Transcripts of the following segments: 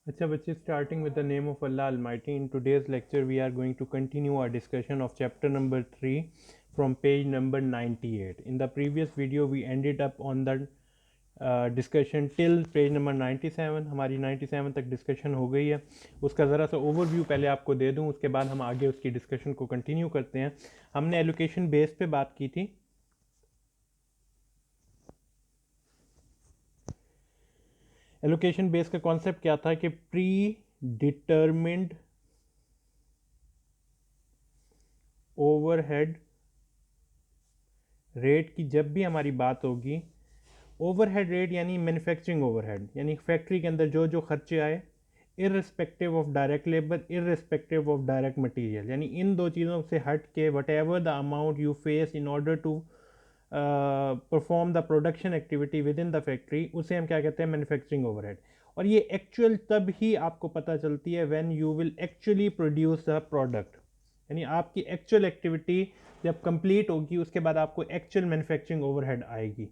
Acha bachche, starting with the name of Allah Almighty. In today's lecture we are going to continue our discussion of chapter number 3 from page number 98. In the previous video we ended up on the discussion till page number 97. हमारी 97 तक discussion हो गई है. उसका ज़रा सा overview पहले आपको दे दूं, उसके बाद हम आगे उसकी डिस्कशन को कंटिन्यू करते हैं. हमने एलोकेशन बेस पे बात की थी. एलोकेशन बेस का कॉन्सेप्ट क्या था कि प्री डिटर्मिंड ओवरहेड रेट की जब भी हमारी बात होगी, ओवरहेड रेट यानी मैन्युफैक्चरिंग ओवरहेड, यानी फैक्ट्री के अंदर जो जो खर्चे आए, irrespective of direct labour, irrespective of direct material, यानी इन दो चीज़ों से हट के whatever the amount you face in order to perform the production activity within the factory, उसे हम क्या कहते हैं, मैन्युफैक्चरिंग ओवरहेड. और ये एक्चुअल तब ही आपको पता चलती है when you will actually produce the product, यानी आपकी एक्चुअल एक्टिविटी जब कंप्लीट होगी उसके बाद आपको एक्चुअल मैन्युफैक्चरिंग ओवरहेड आएगी.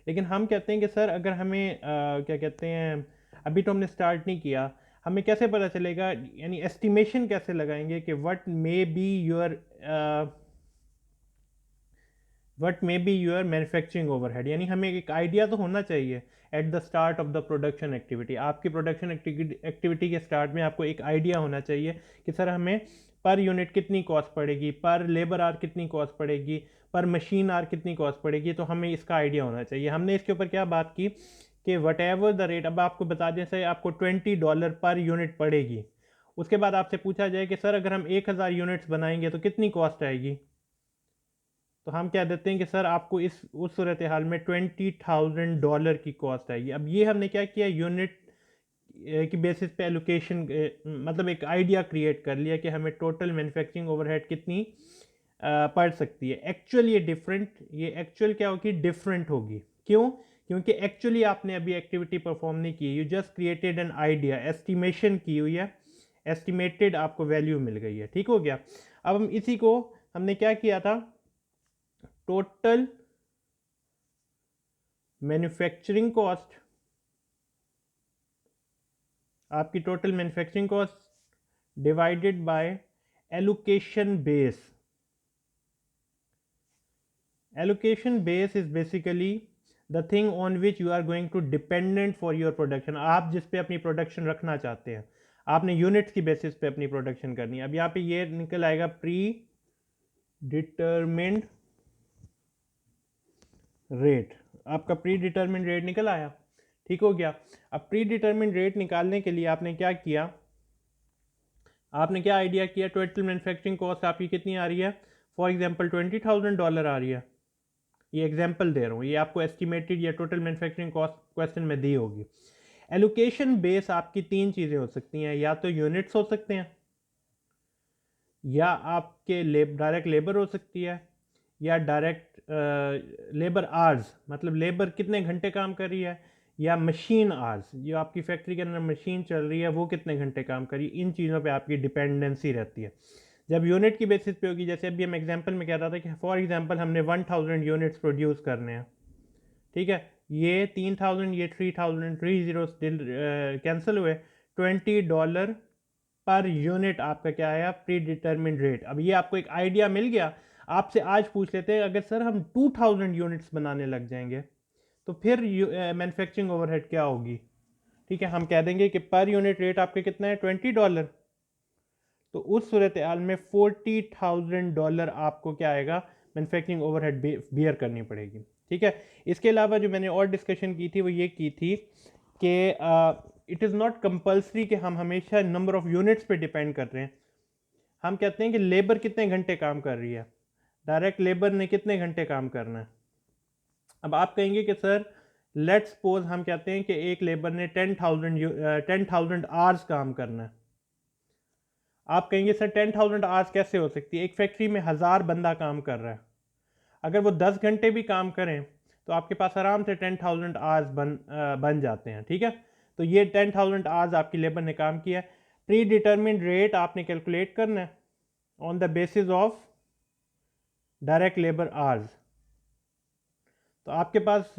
लेकिन हम कहते हैं कि सर अगर हमें क्या कहते हैं, अभी तो हमने स्टार्ट नहीं किया, हमें कैसे पता चलेगा, यानी एस्टिमेशन कैसे लगाएंगे कि what may be your manufacturing overhead, यानी हमें एक आइडिया तो होना चाहिए at the start of the production activity. आपकी प्रोडक्शन एक्टिविटी के स्टार्ट में आपको एक आइडिया होना चाहिए कि सर हमें पर यूनिट कितनी कॉस्ट पड़ेगी, पर लेबर आर कितनी कॉस्ट पड़ेगी, पर मशीन आर कितनी कॉस्ट पड़ेगी. तो हमें इसका आइडिया होना चाहिए. हमने इसके ऊपर क्या बात की कि वट एवर द रेट, अब आपको बता दें सर आपको $20 पर यूनिट पड़ेगी. उसके बाद आपसे पूछा जाए कि सर अगर हम 1000 यूनिट्स बनाएंगे तो कितनी कॉस्ट आएगी, तो हम क्या देते हैं कि सर आपको उस सूरत हाल में $20,000 की कॉस्ट आएगी. अब ये हमने क्या किया, यूनिट की बेसिस पे एलोकेशन, मतलब एक आइडिया क्रिएट कर लिया कि हमें टोटल मैन्युफैक्चरिंग ओवरहेड कितनी पड़ सकती है. एक्चुअल ये एक्चुअल क्या होगी, डिफरेंट होगी. क्यों? क्योंकि एक्चुअली आपने अभी एक्टिविटी परफॉर्म नहीं की, you just created an idea, estimation की हुई है, एस्टिमेटेड आपको वैल्यू मिल गई है. ठीक हो गया. अब हम इसी को हमने क्या किया था, टोटल मैन्युफैक्चरिंग कॉस्ट, आपकी total manufacturing cost divided by allocation base. Allocation base is basically the thing on which you are going to dependent for your production. आप जिस पे अपनी प्रोडक्शन रखना चाहते हैं, आपने यूनिट्स की बेसिस पे अपनी प्रोडक्शन करनी है. अब यहाँ पे ये निकल आएगा प्री डिटरमिन्ड रेट. आपका प्री डिटरमिन्ड रेट निकल आया. ठीक हो गया. अब प्री डिटरमिन्ड रेट निकालने के लिए आपने क्या किया, आपने क्या आइडिया किया, टोटल मैन्युफैक्चरिंग कॉस्ट आपकी कितनी आ रही है, फॉर एग्जांपल $20,000 आ रही है. ये एग्जांपल दे रहा हूँ, ये आपको एस्टिमेटेड या टोटल मैन्युफैक्चरिंग कॉस्ट क्वेश्चन में दी होगी. एलोकेशन बेस आपकी तीन चीज़ें हो सकती हैं, या तो यूनिट्स हो सकते हैं, या आपके डायरेक्ट लेबर हो सकती है, या डायरेक्ट लेबर आर्स, मतलब लेबर कितने घंटे काम कर रही है, या मशीन आर्स, जो आपकी फैक्ट्री के अंदर मशीन चल रही है वो कितने घंटे काम कर रही है. इन चीज़ों पे आपकी डिपेंडेंसी रहती है. जब यूनिट की बेसिस पे होगी, जैसे अभी हम एग्जांपल में कह रहा था कि फॉर एग्जांपल हमने 1000 यूनिट्स प्रोड्यूस करने हैं. ठीक है, ये 3000, ये 3000, 30 स्टिल कैंसिल हुए. $20 पर यूनिट आपका क्या आया, प्री डिटरमिन्ड रेट. अब ये आपको एक आइडिया मिल गया. आपसे आज पूछ लेते हैं अगर सर हम 2000 यूनिट्स बनाने लग जाएंगे तो फिर मैन्युफैक्चरिंग ओवरहेड क्या होगी. ठीक है, हम कह देंगे कि पर यूनिट रेट आपके कितना है, $20. तो उस सूरत हाल में $40,000 आपको क्या आएगा, मैन्युफैक्चरिंग ओवरहेड बियर करनी पड़ेगी. ठीक है. इसके अलावा जो मैंने और डिस्कशन की थी वो ये की थी कि इट इज़ नॉट कंपल्सरी कि हम हमेशा नंबर ऑफ यूनिट्स पे डिपेंड कर रहे हैं. हम कहते हैं कि लेबर कितने घंटे काम कर रही है, डायरेक्ट लेबर ने कितने घंटे काम करना है. अब आप कहेंगे कि सर लेट्स सपोज हम कहते हैं कि एक लेबर ने 10,000 आवर्स काम करना है. आप कहेंगे सर 10,000 आवर्स कैसे हो सकती है, एक फैक्ट्री में 1000 बंदा काम कर रहा है, अगर वो 10 घंटे भी काम करें तो आपके पास आराम से 10,000 आवर्स बन जाते हैं. ठीक है, तो ये 10,000 आवर्स आपकी लेबर ने काम किया. प्री डिटर्मिन्ड रेट आपने कैलकुलेट करना है on the basis of direct labour hours. तो आपके पास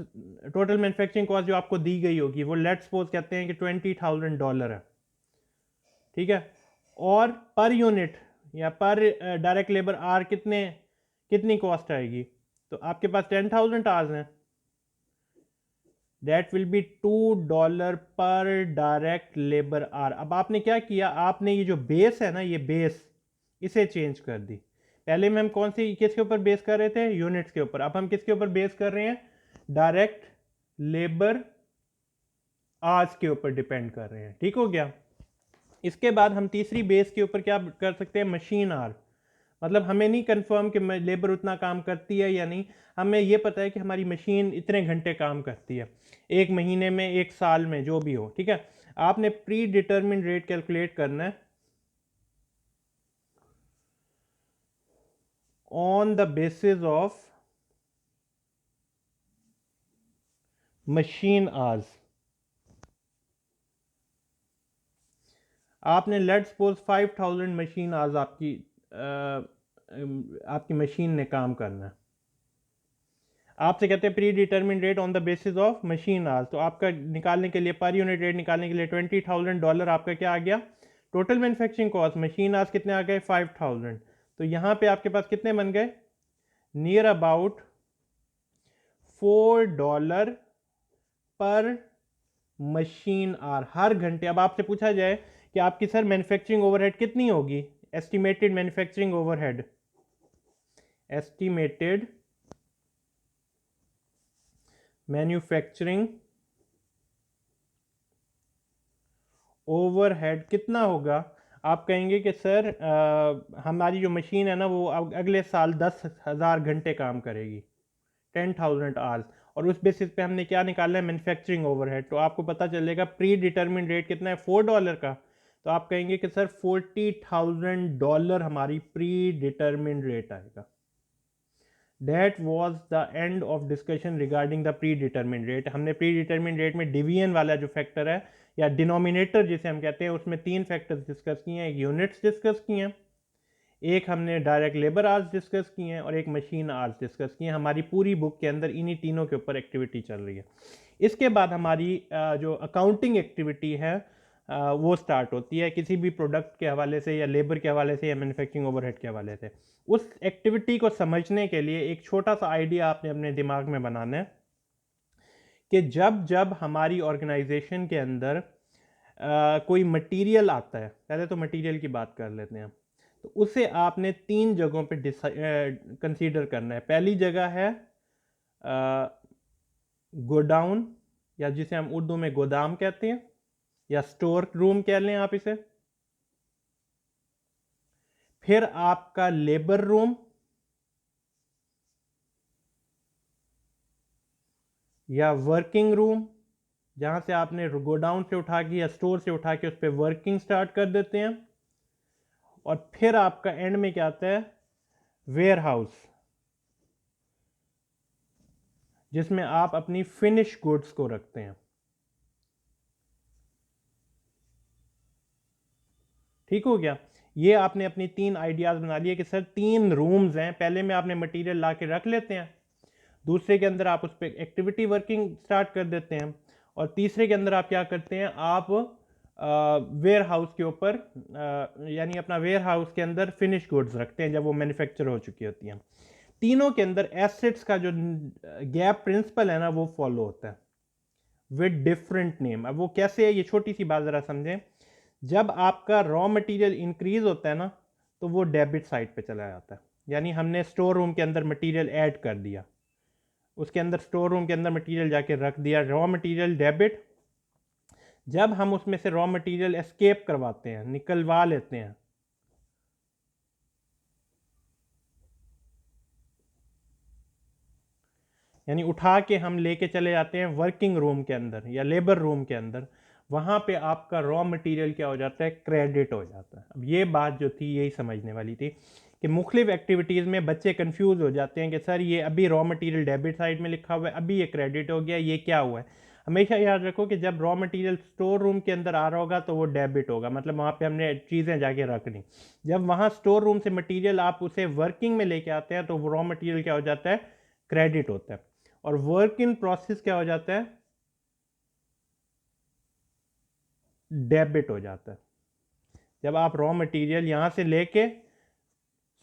टोटल मैन्युफैक्चरिंग कॉस्ट जो आपको दी गई होगी वो लेट्स सपोज कहते हैं कि $20,000 है. ठीक है, और पर यूनिट या पर डायरेक्ट लेबर आर कितनी कॉस्ट आएगी? तो आपके पास 10,000 आवर्स हैं, दैट विल बी $2 पर डायरेक्ट लेबर आर। अब आपने क्या किया, आपने ये जो बेस है ना, ये बेस इसे चेंज कर दी। पहले में हम किसके ऊपर बेस कर रहे थे? यूनिट्स के ऊपर। अब हम किसके ऊपर बेस कर रहे हैं? डायरेक्ट लेबर आवर्स के ऊपर डिपेंड कर रहे हैं। ठीक हो गया। इसके बाद हम तीसरी बेस के ऊपर क्या कर सकते हैं? Machine our. मतलब हमें नहीं कंफर्म कि लेबर उतना काम करती है या नहीं, हमें ये पता है कि हमारी मशीन इतने घंटे काम करती है, एक महीने में, एक साल में, जो भी हो। ठीक है, आपने प्री डिटर्मिन रेट कैलकुलेट करना है on the basis of machine hours. आपने लेट्स सपोज 5,000 मशीन आवर्स आपकी मशीन ने काम करना है। आपसे कहते हैं pre determine rate on the basis of machine hours, तो आपका निकालने के लिए, पर यूनिट रेट निकालने के लिए $20,000 आपका क्या आ गया? Total manufacturing cost machine hours कितने आ गए? 5,000। तो यहाँ पे आपके पास कितने बन गए? नियर अबाउट $4 पर मशीन आवर, हर घंटे। अब आपसे पूछा जाए कि आपकी सर मैन्युफैक्चरिंग ओवरहेड कितनी होगी? Estimated manufacturing overhead, estimated manufacturing overhead कितना होगा? आप कहेंगे कि सर हमारी जो मशीन है ना, वो अगले साल 10,000 घंटे काम करेगी, 10,000 आवर्स, और उस बेसिस पे हमने क्या निकाला है? Manufacturing overhead. तो आपको पता चलेगा प्री डिटर्मिन रेट कितना है? $4 का। तो आप कहेंगे कि सर $40,000 हमारी प्री डिटर्मिन रेट आएगा। That was the end of discussion regarding the predetermined rate। हमने predetermined rate में डिवीजन वाला जो फैक्टर है, या डिनोमिनेटर जिसे हम कहते हैं, उसमें 3 फैक्टर्स डिस्कस किए हैं। एक यूनिट्स डिस्कस किए हैं, एक हमने डायरेक्ट लेबर आवर्स डिस्कस किए हैं, और एक मशीन आवर्स डिस्कस किए हैं। हमारी पूरी बुक के अंदर इन्हीं तीनों के ऊपर एक्टिविटी चल रही है। इसके बाद हमारी जो अकाउंटिंग एक्टिविटी है वो स्टार्ट होती है, किसी भी प्रोडक्ट के हवाले से, या लेबर के हवाले से, या मैन्युफैक्चरिंग ओवरहेड के हवाले से। उस एक्टिविटी को समझने के लिए एक छोटा सा आइडिया आपने अपने दिमाग में बनाना है कि जब जब हमारी ऑर्गेनाइजेशन के अंदर कोई मटेरियल आता है, पहले तो मटेरियल की बात कर लेते हैं, तो उसे आपने 3 जगहों पे कंसीडर करना है। पहली जगह है गोडाउन, या जिसे हम उर्दू में गोदाम कहते हैं, या स्टोर रूम कह लें आप इसे। फिर आपका लेबर रूम, या वर्किंग रूम, जहां से आपने गोडाउन से उठा के या स्टोर से उठा के उस पर वर्किंग स्टार्ट कर देते हैं। और फिर आपका एंड में क्या आता है? वेयर हाउस, जिसमें आप अपनी फिनिश गुड्स को रखते हैं। ठीक हो गया। ये आपने अपनी 3 आइडियाज बना लिए कि सर 3 रूम्स हैं। पहले में आपने मटेरियल ला के रख लेते हैं, दूसरे के अंदर आप उस पर एक्टिविटी वर्किंग स्टार्ट कर देते हैं, और तीसरे के अंदर आप क्या करते हैं? आप वेयर हाउस के ऊपर, यानी अपना वेयर हाउस के अंदर फिनिश गुड्स रखते हैं जब वो मैन्युफैक्चर हो चुकी होती हैं। तीनों के अंदर एसेट्स का जो गैप प्रिंसिपल है ना, वो फॉलो होता है विद डिफरेंट नेम। अब वो कैसे है, ये छोटी सी बात जरा समझें। जब आपका रॉ मटेरियल इंक्रीज होता है ना, तो वो डेबिट साइड पे चला जाता है। यानी हमने स्टोर रूम के अंदर मटेरियल ऐड कर दिया, उसके अंदर स्टोर रूम के अंदर मटेरियल जाके रख दिया, रॉ मटेरियल डेबिट। जब हम उसमें से रॉ मटेरियल एस्केप करवाते हैं, निकलवा लेते हैं, यानी उठा के हम लेके चले जाते हैं वर्किंग रूम के अंदर या लेबर रूम के अंदर, वहां पे आपका रॉ मटेरियल क्या हो जाता है? क्रेडिट हो जाता है। अब ये बात जो थी, यही समझने वाली थी कि मुख्तलिफ एक्टिविटीज़ में बच्चे कंफ्यूज हो जाते हैं कि सर ये अभी रॉ मटेरियल डेबिट साइड में लिखा हुआ है, अभी ये क्रेडिट हो गया, ये क्या हुआ है? हमेशा याद रखो कि जब रॉ मटेरियल स्टोर रूम के अंदर आ रहा होगा तो वो डेबिट होगा, मतलब वहाँ पे हमने चीज़ें जाके रखनी। जब वहाँ स्टोर रूम से मटेरियल आप उसे वर्किंग में लेके आते हैं, तो वो रॉ मटेरियल क्या हो जाता है? क्रेडिट होता है। और वर्क इन प्रोसेस क्या हो जाता है? डेबिट हो जाता है। जब आप रॉ मटेरियल यहाँ से लेके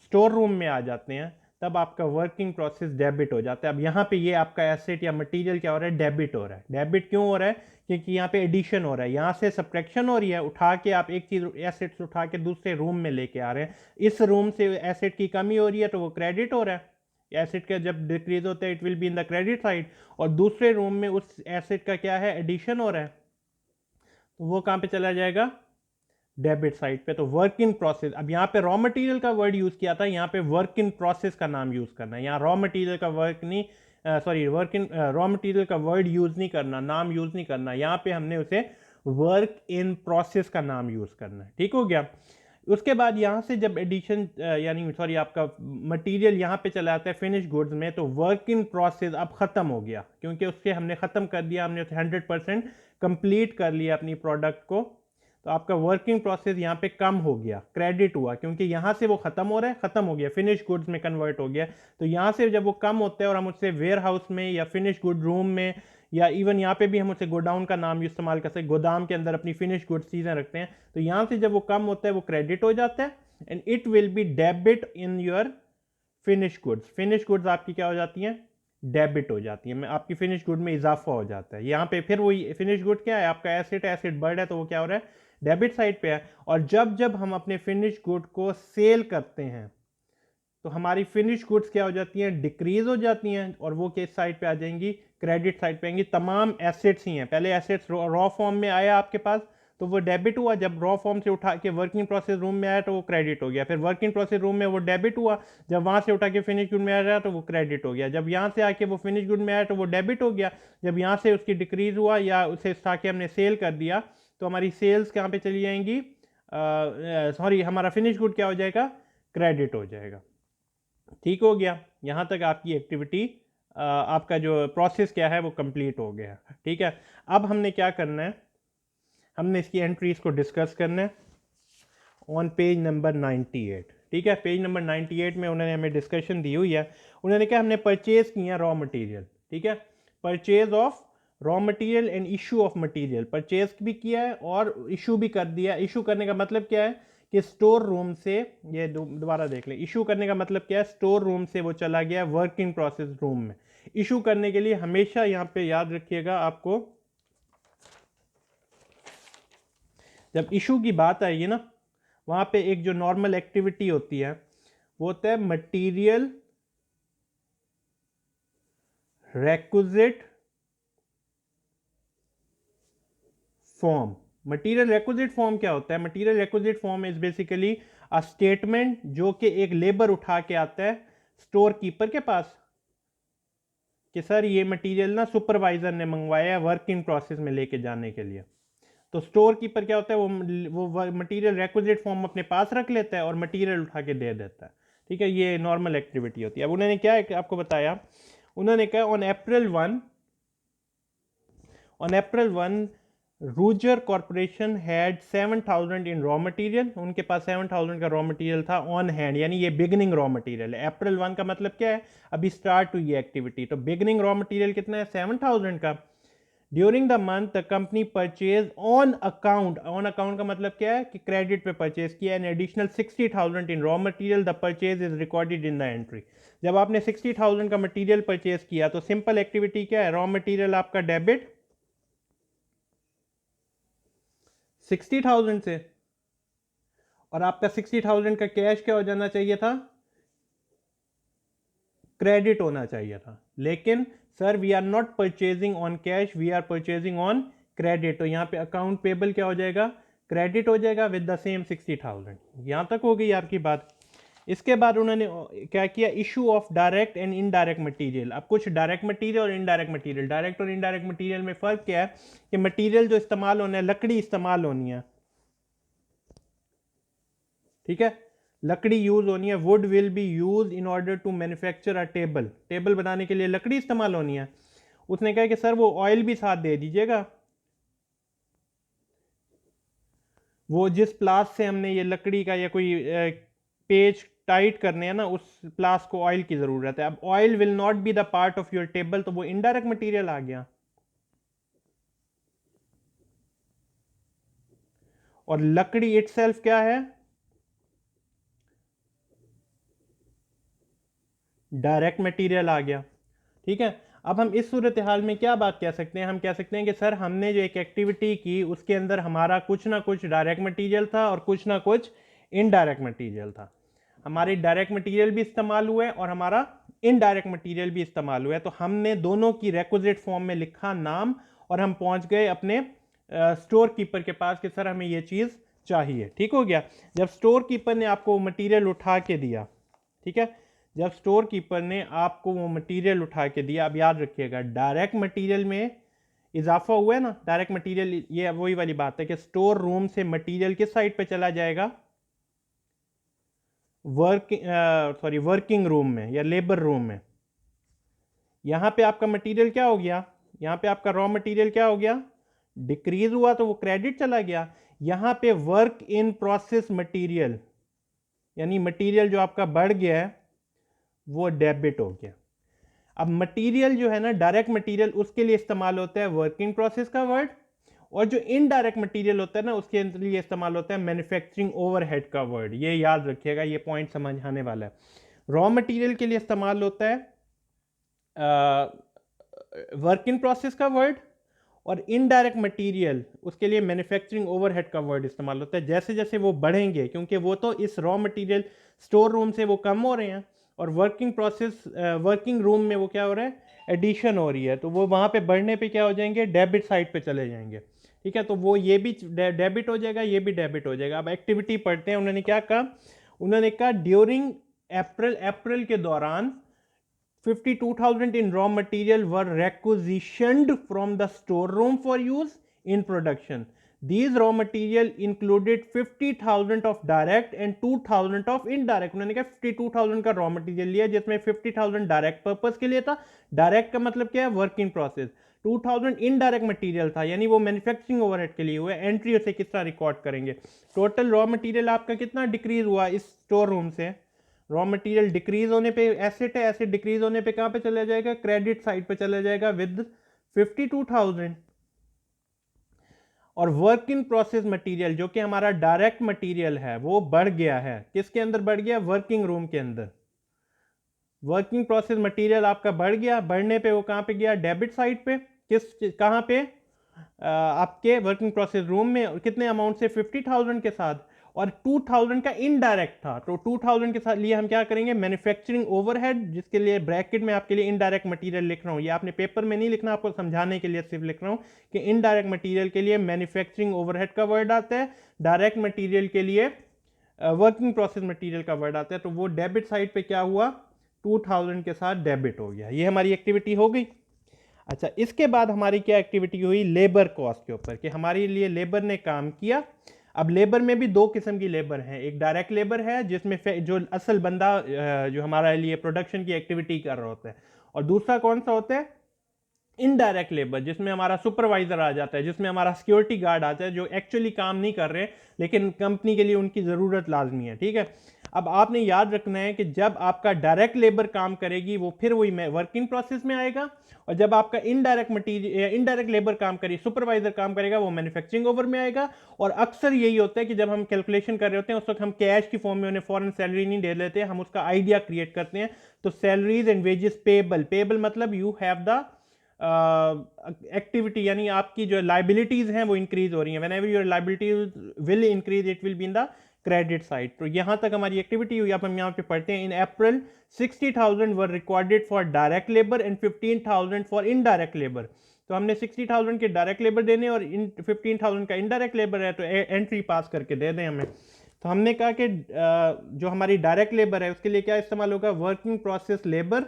स्टोर रूम में आ जाते हैं तब आपका वर्किंग प्रोसेस डेबिट हो जाता है। अब यहाँ पे ये आपका एसेट या मटेरियल क्या हो रहा है, डेबिट हो रहा है। डेबिट क्यों हो रहा है, क्योंकि यहाँ पे एडिशन हो रहा है, यहाँ से सब्ट्रैक्शन हो रही है, उठा के आप एक चीज़ एसेट्स उठा के दूसरे रूम में लेके आ रहे हैं, इस रूम से एसेट की कमी हो रही है तो वो क्रेडिट हो रहा है। एसेट का जब डिक्रीज होता है it will be in the credit side, और दूसरे रूम में उस एसेट का क्या है, एडिशन हो रहा है, तो वो कहाँ पे चला जाएगा, डेबिट साइड पे। तो वर्क इन प्रोसेस, अब यहाँ पे रॉ मटेरियल का वर्ड यूज किया था, यहाँ पे वर्क इन प्रोसेस का नाम यूज करना है। यहाँ रॉ मटेरियल का वर्क नहीं, sorry work in, raw material का वर्ड यूज नहीं करना, नाम यूज नहीं करना, यहाँ पे हमने उसे वर्क इन प्रोसेस का नाम यूज करना है। ठीक हो गया। उसके बाद यहाँ से जब एडिशन यानी सॉरी आपका मटेरियल यहाँ पे चला आता है फिनिश गुड्स में, तो वर्क इन प्रोसेस अब खत्म हो गया, क्योंकि उसके हमने खत्म कर दिया, हमने 100% कंप्लीट कर लिया अपनी प्रोडक्ट को। तो आपका वर्किंग प्रोसेस यहाँ पे कम हो गया, क्रेडिट हुआ, क्योंकि यहाँ से वो खत्म हो रहा है, खत्म हो गया, फिनिश गुड्स में कन्वर्ट हो गया। तो यहाँ से जब वो कम होता है और हम उससे वेयर हाउस में या फिनिश गुड रूम में या इवन यहाँ पे भी हम उसे गोडाउन का नाम इस्तेमाल कर सकते हैं, गोदाम के अंदर अपनी फिनिश गुड्स चीज़ें रखते हैं, तो यहाँ से जब वो कम होता है वो क्रेडिट हो जाता है and it will be debit in your finish goods. Finish goods आपकी क्या हो जाती हैं, डेबिट हो जाती है, में आपकी फिनिश गुड में इजाफा हो जाता है। यहाँ पे फिर वही फिनिश गुड क्या है, आपका एसेट, एसेट बढ़ है तो वो क्या हो रहा है, डेबिट साइड पे है। और जब जब हम अपने फिनिश गुड को सेल करते हैं तो हमारी फिनिश गुड्स क्या हो जाती हैं, डिक्रीज हो जाती हैं, और वो किस साइड पे आ जाएंगी, क्रेडिट साइड पे आएंगी। तमाम एसेट्स ही हैं, पहले एसेट्स रॉ फॉर्म में आया आपके पास तो वो डेबिट हुआ, जब रॉ फॉर्म से उठा के वर्किंग प्रोसेस रूम में आया तो वो क्रेडिट हो गया, फिर वर्किंग प्रोसेस रूम में वो डेबिट हुआ, जब वहाँ से उठा के फिनिश गुड में आया तो वो क्रेडिट हो गया, जब यहाँ से आके वो फिनिश गुड में आया तो वो डेबिट हो गया, जब यहाँ से उसकी डिक्रीज हुआ या उसे उठा के हमने सेल कर दिया तो हमारी सेल्स कहाँ पे चली जाएंगी, सॉरी हमारा फिनिश गुड क्या हो जाएगा, क्रेडिट हो जाएगा। ठीक हो गया, यहाँ तक आपकी एक्टिविटी, आपका जो प्रोसेस क्या है वो कंप्लीट हो गया। ठीक है, अब हमने क्या करना है, हमने इसकी एंट्रीज को डिस्कस करना है ऑन पेज नंबर 98। ठीक है, पेज नंबर 98 में उन्होंने हमें डिस्कशन दी हुई है। उन्होंने क्या, हमने परचेज किया रॉ मटेरियल, ठीक है, purchase of raw material and issue of material, purchase भी किया है और इशू भी कर दिया। इशू करने का मतलब क्या है कि स्टोर रूम से, ये दोबारा देख लें, इशू करने का मतलब क्या है, स्टोर रूम से वो चला गया वर्किंग प्रोसेस रूम में। इशू करने के लिए हमेशा यहाँ पे याद रखिएगा, आपको जब इशू की बात आएगी ना, वहां पे एक जो नॉर्मल एक्टिविटी होती है वो होता है material requisite form. Material requisite form क्या होता है, material requisite form is basically a statement जो कि एक लेबर उठा के आता है स्टोर कीपर के पास कि सर ये मटीरियल ना सुपरवाइजर ने मंगवाया है वर्किंग प्रोसेस में लेके जाने के लिए। तो स्टोर कीपर क्या होता है, वो मटीरियल रेक्विजिट फॉर्म अपने पास रख लेता है और मटीरियल उठा के दे देता है। ठीक है, ये नॉर्मल एक्टिविटी होती है। अब उन्होंने क्या आपको बताया, उन्होंने कहा on April 1 Ruger corporation had 7,000 in raw material, उनके पास 7,000 का रॉ मटेरियल था ऑन हैंड, यानी ये बिगनिंग रॉ मटेरियल है। अप्रैल 1 का मतलब क्या है, अभी स्टार्ट हुई है एक्टिविटी, तो बिगनिंग रॉ मटेरियल कितना है, 7,000 का। During the month the company purchase on account, on account का मतलब क्या है कि क्रेडिट पे परचेज किया, an additional 60,000 in raw material, the purchase is recorded in the entry. जब आपने 60,000 का मटेरियल परचेज किया तो सिंपल एक्टिविटी क्या है, रॉ मटेरियल आपका डेबिट 60,000 से, और आपका 60,000 का कैश क्या हो जाना चाहिए था, क्रेडिट होना चाहिए था। लेकिन sir we are not purchasing on cash, we are purchasing on credit, तो यहाँ पे अकाउंट पेबल क्या हो जाएगा, क्रेडिट हो जाएगा विद द सेम 60,000। यहाँ तक हो गई आपकी बात। इसके बाद उन्होंने क्या किया, issue of direct and indirect material. अब कुछ डायरेक्ट मटेरियल और इनडायरेक्ट मटेरियल, डायरेक्ट और इनडायरेक्ट मटेरियल में फ़र्क क्या है कि मटेरियल जो इस्तेमाल होना है, लकड़ी इस्तेमाल होनी है, ठीक है, लकड़ी यूज होनी है, wood will be use in order to manufacture a table, table बनाने के लिए लकड़ी इस्तेमाल होनी है। उसने कहा कि सर वो ऑयल भी साथ दे दीजिएगा, वो जिस प्लास से हमने ये लकड़ी का या कोई पेज टाइट करने हैं ना, उस प्लास को ऑयल की जरूरत है। अब oil will not be the part of your table, तो वो इनडायरेक्ट मटेरियल आ गया। और लकड़ी इटसेल्फ क्या है, डायरेक्ट मटेरियल आ गया। ठीक है, अब हम इस सूरत हाल में क्या बात कह सकते हैं, हम कह सकते हैं कि सर हमने जो एक एक्टिविटी की उसके अंदर हमारा कुछ ना कुछ डायरेक्ट मटेरियल था और कुछ ना कुछ इनडायरेक्ट मटेरियल था। हमारी डायरेक्ट मटेरियल भी इस्तेमाल हुआ है और हमारा इनडायरेक्ट मटेरियल भी इस्तेमाल हुआ है। तो हमने दोनों की रिक्विजिट फॉर्म में लिखा नाम और हम पहुंच गए अपने स्टोर कीपर के पास कि सर हमें ये चीज़ चाहिए। ठीक हो गया। जब स्टोर कीपर ने आपको मटेरियल उठा के दिया, ठीक है, जब स्टोर कीपर ने आपको वो मटेरियल उठा के दिया, अब याद रखिएगा डायरेक्ट मटेरियल में इजाफा हुआ है ना, डायरेक्ट मटेरियल, ये वही वाली बात है कि स्टोर रूम से मटेरियल किस साइड पे चला जाएगा, वर्किंग रूम में या लेबर रूम में। यहां पे आपका मटेरियल क्या हो गया, यहां पे आपका रॉ मटेरियल क्या हो गया, डिक्रीज हुआ तो वो क्रेडिट चला गया। यहां पे वर्क इन प्रोसेस मटेरियल यानी मटेरियल जो आपका बढ़ गया है वो डेबिट हो गया। अब मटेरियल जो है ना, डायरेक्ट मटेरियल, उसके लिए इस्तेमाल होता है वर्किंग प्रोसेस का वर्ड, और जो इनडायरेक्ट मटेरियल होता है ना उसके लिए इस्तेमाल होता है मैन्युफैक्चरिंग ओवरहेड का वर्ड। ये याद रखिएगा, ये पॉइंट समझ आने वाला है। रॉ मटेरियल के लिए इस्तेमाल होता है वर्क इन प्रोसेस का वर्ड, और इनडायरेक्ट मटेरियल उसके लिए मैन्युफैक्चरिंग ओवरहेड का वर्ड इस्तेमाल होता है। जैसे जैसे वो बढ़ेंगे, क्योंकि वो तो इस रॉ मटेरियल स्टोर रूम से वो कम हो रहे हैं और वर्किंग प्रोसेस वर्किंग रूम में वो क्या हो रहा है, एडिशन हो रही है, तो वो वहाँ पे बढ़ने पे क्या हो जाएंगे, डेबिट साइड पे चले जाएंगे। ठीक है, तो वो ये भी डेबिट हो जाएगा, ये भी डेबिट हो जाएगा। अब एक्टिविटी पढ़ते हैं, उन्होंने क्या कहा, उन्होंने कहा ड्यूरिंग अप्रैल के दौरान 52,000 in raw material were requisitioned from the storeroom for use in production. These raw material included 50,000 of direct and 2,000 of indirect. उन्होंने कहा 52,000 का रॉ मटेरियल लिया जिसमें 50,000 डायरेक्ट पर्पस के लिए था। डायरेक्ट का मतलब क्या है, work in process. 2,000 indirect material था, यानी वो मैन्युफैक्चरिंग ओवरहेड के लिए हुआ है। एंट्री उसे किस तरह रिकॉर्ड करेंगे। टोटल रॉ मटेरियल आपका कितना डिक्रीज हुआ इस स्टोर रूम से, रॉ मटेरियल डिक्रीज होने पे एसेट है, एसेट डिक्रीज होने पे कहां पे चला जाएगा, क्रेडिट साइड पे चला जाएगा विद 52,000। और वर्क इन प्रोसेस मटेरियल जो कि हमारा डायरेक्ट मटेरियल है वो बढ़ गया है, किसके अंदर बढ़ गया, वर्किंग रूम के अंदर। वर्किंग प्रोसेस मटेरियल आपका बढ़ गया, बढ़ने पे वो कहां पे गया, डेबिट साइड पे। कहां पे, आपके वर्किंग प्रोसेस रूम में। और कितने अमाउंट से, 50,000 के साथ। और 2,000 का इनडायरेक्ट था, तो 2,000 के साथ लिए हम क्या करेंगे, मैन्युफैक्चरिंग ओवरहेड, जिसके लिए ब्रैकेट में आपके लिए इनडायरेक्ट मटेरियल लिख रहा हूं। ये आपने पेपर में नहीं लिखना, आपको समझाने के लिए सिर्फ लिख रहा हूं कि इनडायरेक्ट मटेरियल के लिए मैन्युफैक्चरिंग ओवरहेड का वर्ड आता है, डायरेक्ट मटेरियल के लिए वर्किंग प्रोसेस मटेरियल का वर्ड आता है। तो वो डेबिट साइड पे क्या हुआ, 2,000 के साथ डेबिट हो गया। ये हमारी एक्टिविटी हो गई। अच्छा, इसके बाद हमारी क्या एक्टिविटी हुई, लेबर कॉस्ट के ऊपर, कि हमारे लिए लेबर ने काम किया। अब लेबर में भी दो किस्म की लेबर है, एक डायरेक्ट लेबर है जिसमें जो असल बंदा जो हमारे लिए प्रोडक्शन की एक्टिविटी कर रहा होता है, और दूसरा कौन सा होता है, इनडायरेक्ट लेबर, जिसमें हमारा सुपरवाइजर आ जाता है, जिसमें हमारा सिक्योरिटी गार्ड आता है, जो एक्चुअली काम नहीं कर रहे लेकिन कंपनी के लिए उनकी ज़रूरत लाजमी है। ठीक है, अब आपने याद रखना है कि जब आपका डायरेक्ट लेबर काम करेगी वो फिर वही वर्किंग प्रोसेस में आएगा, और जब आपका इनडायरेक्ट मटीरियल इनडायरेक्ट लेबर काम करेगी, सुपरवाइजर काम करेगा, वो मैन्युफैक्चरिंग ओवर में आएगा। और अक्सर यही होता है कि जब हम कैलकुलेशन कर रहे होते हैं उस वक्त हम कैश की फॉर्म में उन्हें फॉरन सैलरी नहीं दे लेते, हम उसका आइडिया क्रिएट करते हैं। तो salaries and wages payable, payable मतलब यू हैव द एक्टिविटी, यानी आपकी जो लाइबिलिटीज हैं वो इंक्रीज हो रही हैं। Whenever your liabilities will increase, it will be in the credit side. तो यहां तक हमारी एक्टिविटी हुई। अब हम यहां पे पढ़ते हैं, इन अप्रैल 60,000 वर recorded for direct labour and 15,000 for indirect labour. तो हमने 60,000 के डायरेक्ट लेबर देने और 15,000 का इनडायरेक्ट लेबर है, तो एंट्री पास करके दे दें हमें। तो हमने कहा कि जो हमारी डायरेक्ट लेबर है उसके लिए क्या इस्तेमाल होगा, वर्किंग प्रोसेस लेबर।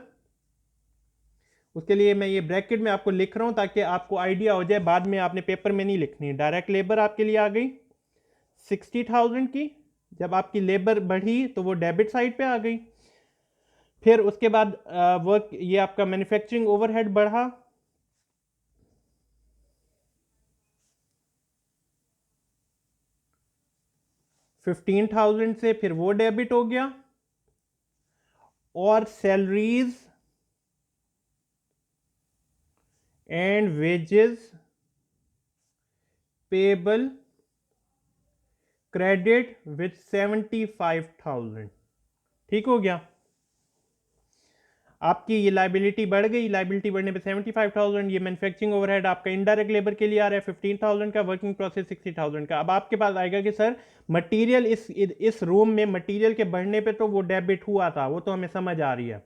उसके लिए मैं ये ब्रैकेट में आपको लिख रहा हूं ताकि आपको आइडिया हो जाए, बाद में आपने पेपर में नहीं लिखनी। डायरेक्ट लेबर आपके लिए आ गई 60,000 की। जब आपकी लेबर बढ़ी तो वो डेबिट साइड पे आ गई। फिर उसके बाद वर्क, ये आपका मैन्युफैक्चरिंग ओवरहेड बढ़ा, $15,000 से, फिर वो डेबिट हो गया। और salaries and wages payable credit with 75,000। ठीक हो गया, आपकी ये लाइबिलिटी बढ़ गई, लाइबिलिटी बढ़ने पे 75,000, ये मैन्युफैक्चरिंग ओवरहेड आपका इनडायरेक्ट लेबर के लिए आ रहा है 15,000 का, वर्किंग प्रोसेस 60,000 का। अब आपके पास आएगा कि सर मटेरियल इस रूम में मटेरियल के बढ़ने पे तो वो डेबिट हुआ था, वो तो हमें समझ आ रही है,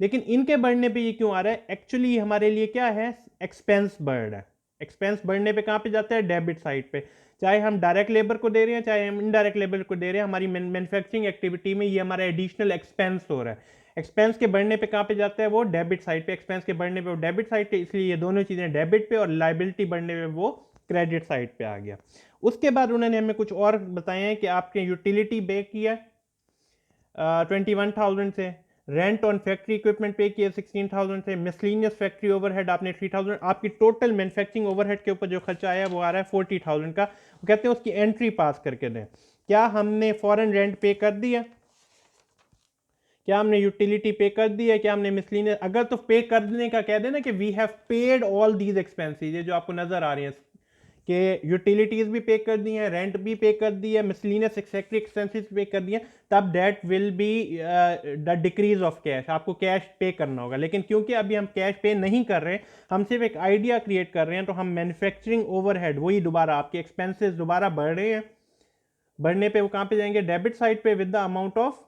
लेकिन इनके बढ़ने पे ये क्यों आ रहा है? एक्चुअली हमारे लिए क्या है, एक्सपेंस बढ़ रहा है। एक्सपेंस बढ़ने पे कहाँ पे जाता है? डेबिट साइड पे। चाहे हम डायरेक्ट लेबर को दे रहे हैं, चाहे हम इनडायरेक्ट लेबर को दे रहे हैं, हमारी मैन्युफैक्चरिंग एक्टिविटी में ये हमारा एडिशनल एक्सपेंस हो रहा है। एक्सपेंस के बढ़ने पे कहाँ पे जाता है? वो डेबिट साइड पे। एक्सपेंस के बढ़ने पे वो डेबिट साइड पे, इसलिए ये दोनों चीजें डेबिट पे, और लाइबिलिटी बढ़ने पे वो क्रेडिट साइड पे आ गया। उसके बाद उन्होंने हमें कुछ और बताया है कि आपके यूटिलिटी पे किया 21,000 से, रेंट ऑन फैक्ट्री इक्विपमेंट पे किया 16,000 से, मिसलिनियस फैक्ट्री ओवरहेड आपने 3,000, आपकी टोटल मैन्युफैक्चरिंग ओवरहेड के ऊपर जो खर्चा आया वो आ रहा है 40,000 का। वो कहते हैं उसकी एंट्री पास करके दें। क्या हमने फॉरेन रेंट पे कर दिया? क्या हमने यूटिलिटी पे कर दी है? क्या हमने मिसलिनियस, अगर तो पे कर देने का कह देना कि we have paid all these expenses, ये जो आपको नजर आ रही है कि यूटिलिटीज भी पे कर दी हैं, रेंट भी पे कर दी है, मिसलिनियस फैक्ट्री एक्सपेंसेस पे कर दिए, तब that will be the decrease of cash, आपको कैश पे करना होगा। लेकिन क्योंकि अभी हम कैश पे नहीं कर रहे, हम सिर्फ एक आइडिया क्रिएट कर रहे हैं, तो हम मैन्युफैक्चरिंग ओवरहेड वही दोबारा आपके एक्सपेंसेस दोबारा बढ़ रहे हैं, बढ़ने पे वो कहाँ पे जाएंगे? डेबिट साइड पे विद द अमाउंट ऑफ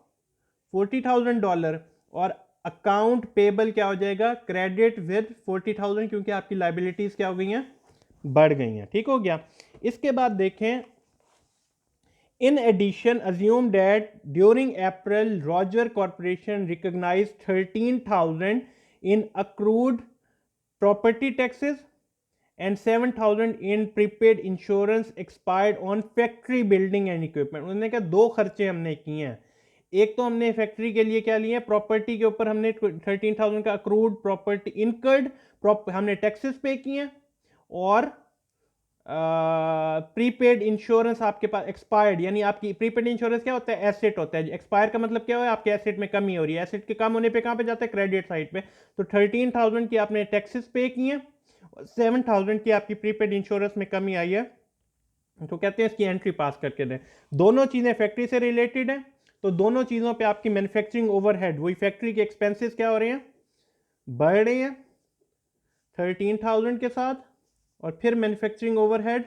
$40,000, और अकाउंट पेबल क्या हो जाएगा? क्रेडिट विद 40,000, क्योंकि आपकी लाइबिलिटीज क्या हो गई हैं? बढ़ गई हैं। ठीक हो गया। इसके बाद देखें, in addition assume that during April Roger corporation recognize 13,000 in accrued property taxes and 7,000 in prepaid insurance expired on factory building and equipment. उन्होंने कहा दो खर्चे हमने किए हैं, एक तो हमने फैक्ट्री के लिए क्या लिए, प्रॉपर्टी के ऊपर हमने 13,000 का अक्रूड प्रॉपर्टी इनकर्ड हमने टैक्सेस पे किए, और प्रीपेड इंश्योरेंस आपके पास एक्सपायर्ड, यानी आपकी प्रीपेड इंश्योरेंस क्या होता है? एसेट होता है। एक्सपायर का मतलब क्या है? आपके एसेट में कमी हो रही है। एसेट के कम होने पे कहां पे जाता है? क्रेडिट साइड पे। तो 13,000 की आपने टैक्सेस पे किए, 7,000 की आपकी प्रीपेड इंश्योरेंस में कमी आई है, तो कहते हैं इसकी एंट्री पास करके दें। दोनों चीजें फैक्ट्री से रिलेटेड है, तो दोनों चीजों पे आपकी मैन्युफैक्चरिंग ओवरहेड, वही फैक्ट्री के एक्सपेंसेस क्या हो रहे हैं? बढ़ रहे हैं 13,000 के साथ, और फिर मैन्युफैक्चरिंग ओवरहेड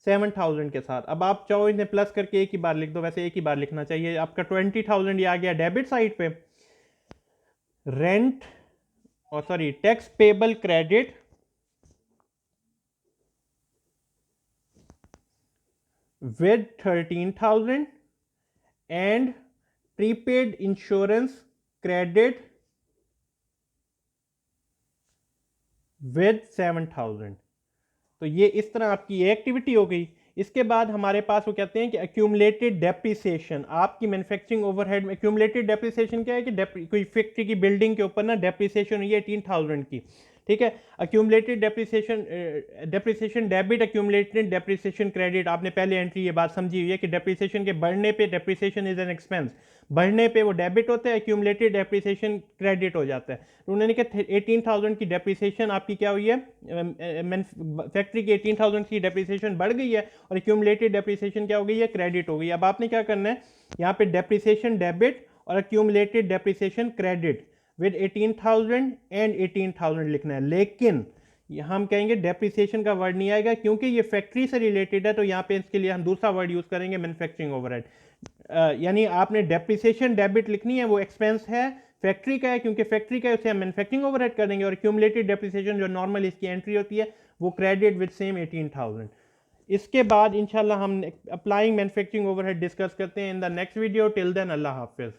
7,000 के साथ। अब आप चाहो इन्हें प्लस करके एक ही बार लिख दो, वैसे एक ही बार लिखना चाहिए। आपका 20,000 ये आ गया डेबिट साइड पे, रेंट और sorry tax payable credit with 13,000 and prepaid insurance credit with 7,000। तो ये इस तरह आपकी ये एक्टिविटी हो गई। इसके बाद हमारे पास वो कहते हैं कि एक्यूमुलेटेड डेप्रिसिएशन, आपकी मैन्युफैक्चरिंग ओवरहेड में एक्यूमुलेटेड डेप्रिसिएशन क्या है कि कोई फैक्ट्री की बिल्डिंग के ऊपर ना डेप्रिसिएशन हुई है 18,000 की, ठीक है। Accumulated depreciation debit, accumulated depreciation credit, आपने पहले एंट्री ये बात समझी हुई है कि डेप्रिसिएशन के बढ़ने पे डेप्रिसिएशन इज एन एक्सपेंस, बढ़ने पे वो डेबिट होता है, एक्यूमुलेटेड डेप्रिसिएशन क्रेडिट हो जाता है। तो उन्होंने कहा 18,000 की डेप्रिसिएशन आपकी क्या हुई है, फैक्ट्री की 18,000 की डेप्रिसिएशन बढ़ गई है, और एक्यूमुलेटेड डेप्रिसिएशन क्या हो गई है? क्रेडिट हो गई। अब आपने क्या करना है, यहाँ पे डेप्रिसिएशन डेबिट और accumulated depreciation credit with 18,000 and 18,000 लिखना है। लेकिन हम कहेंगे डेप्रिसिएशन का वर्ड नहीं आएगा, क्योंकि ये फैक्ट्री से रिलेटेड है, तो यहाँ पे इसके लिए हम दूसरा वर्ड यूज करेंगे, मैन्युफैक्चरिंग ओवरहेड। यानी आपने डेप्रिसिएशन डेबिट लिखनी है, वो एक्सपेंस है फैक्ट्री का है, क्योंकि फैक्ट्री का है, उसे हम मैन्युफैक्चरिंग ओवरहेड कर देंगे, और एक्यूमुलेटेड डेप्रिसिएशन जो नॉर्मल इसकी एंट्री होती है वो क्रेडिट विद सेम 18,000। इसके बाद इंशाल्लाह हम अप्लाइंग मैन्युफैक्चरिंग ओवरहेड डिस्कस करते हैं in the next video. Till then अल्लाह हाफिज।